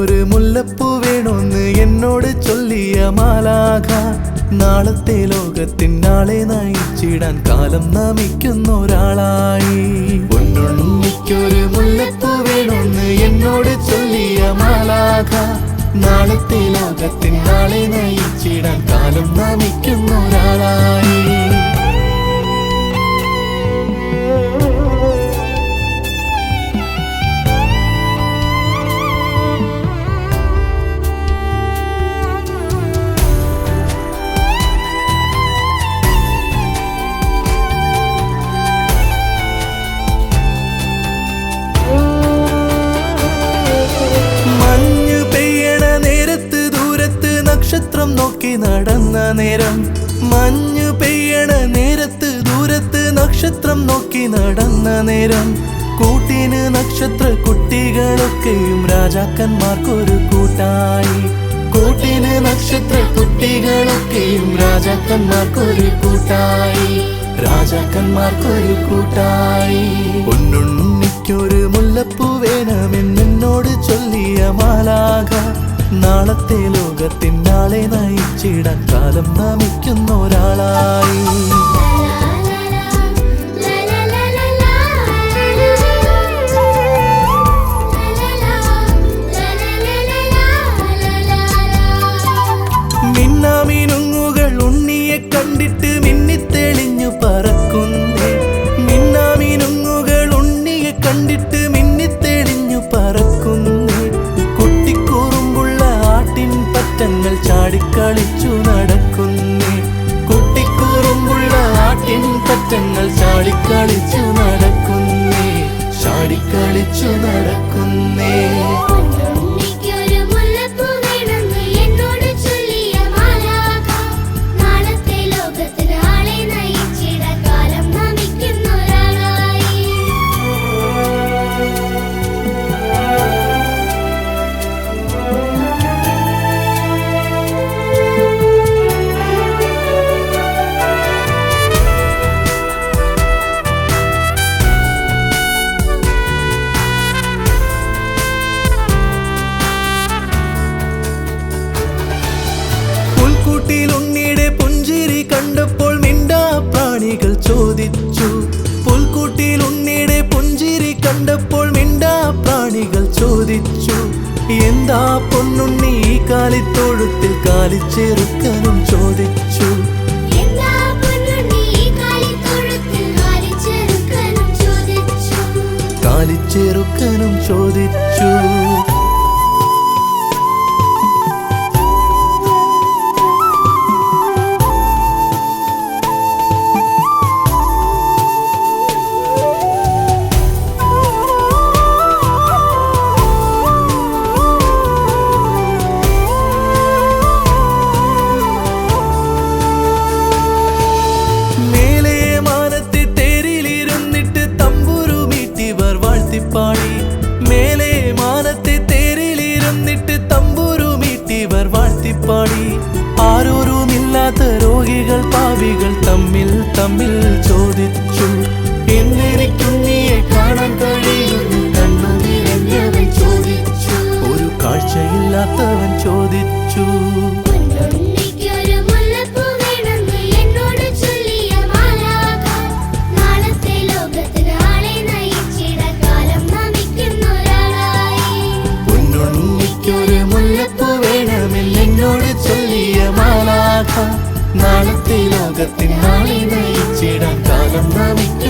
ഒരു മുല്ലപ്പൂ വേണോന്ന് എന്നോട് ചൊല്ലിയ മാലാഖ നാളത്തെ ലോകത്തിൻ നാളെ നയിച്ചിടാൻ കാലം നമിക്കുന്ന ഒരാളായി. പൊന്നുണ്ണിക്കൊരു മുല്ലപ്പൂ വേണോന്ന് എന്നോട് ചൊല്ലിയ മാലാഖ നാളത്തെ ലോകത്തിൻ നാളെ നയിച്ചിടാൻ കാലം നമിക്കുന്ന ഒരാളായി. നക്ഷത്രം നോക്കി നടന്ന നേരം, മഞ്ഞു പെയ്യണ നേരത്ത് ദൂരത്ത് നക്ഷത്രം നോക്കി നടന്ന നേരം, കൂട്ടിന് നക്ഷത്ര കുട്ടികളൊക്കെയും രാജാക്കന്മാർക്കൊരു കൂട്ടായി. കൂട്ടിന് നക്ഷത്ര കുട്ടികളൊക്കെയും രാജാക്കന്മാർക്കൊരു കൂട്ടായി, രാജാക്കന്മാർക്കൊരു കൂട്ടായി. പൊന്നുണ്ണിക്കൊരു മുല്ലപ്പൂ വേണമെന്നോട് ചൊല്ലിയ മാലാഖ നാളത്തെ ലോകത്തിൻ നാളെ നയിച്ചിടാൻ കാലം നമിക്കുന്ന ഒരാളായി. മിന്നാമിനുങ്ങുകൾ ഉണ്ണിയെ കണ്ടിട്ട് മിന്നിത്തെളിഞ്ഞു പറക്കുന്നേ. മിന്നാമിനുങ്ങുകൾ ഉണ്ണിയെ കണ്ടിട്ട് മിന്നിത്തെളിഞ്ഞു പറക്കുന്നേ. പറ്റങ്ങൾ ചാടിക്കളിച്ചു നടക്കുന്നേ. കുട്ടിക്കൂറുമ്പുള്ള ആട്ടിൻ പറ്റങ്ങൾ ചാടിക്കളിച്ചു നടക്കുന്നേ, ചാടിക്കളിച്ചു നടക്കുന്നേ. ഉണ്ണിയുടെ പുഞ്ചിരി കണ്ടപ്പോൾ മിണ്ടാ പ്രാണികൾ ചോദിച്ചു. പുൽക്കൂട്ടിൽ ഉണ്ണിയുടെ പുഞ്ചിരി കണ്ടപ്പോൾ മിണ്ടാ പ്രാണികൾ ചോദിച്ചു, എന്താ പൊന്നുണ്ണി ഈ കാലിത്തൊഴുത്തിൽ കാലിച്ചെറുക്കനും ചോദിച്ചു. കാലിച്ചെറുക്കനും ചോദിച്ചു. മേലെ മാനത്തെ തേരിലിരുന്നിട്ട് തമ്പുരുമീട്ടിവർ വാഴ്ത്തിപ്പാടി. ആരോരുമില്ലാത്ത രോഗികൾ പാവികൾ തമ്മിൽ തമ്മിൽ ചോദിച്ചു, എന്നെനിക്കുണ്ണിയെ കാണാൻ കഴിയുന്നു കണ്ണു നിറഞ്ഞവൻ ചോദിച്ചു. ഒരു കാഴ്ചയില്ലാത്തവൻ ചോദിച്ചു. എന്നോട് ചൊല്ലിയ മാലാഖ നാളത്തെ ലോകത്തിൻ നാളെ നയിച്ചിടാൻ കാലം നമിക്കും.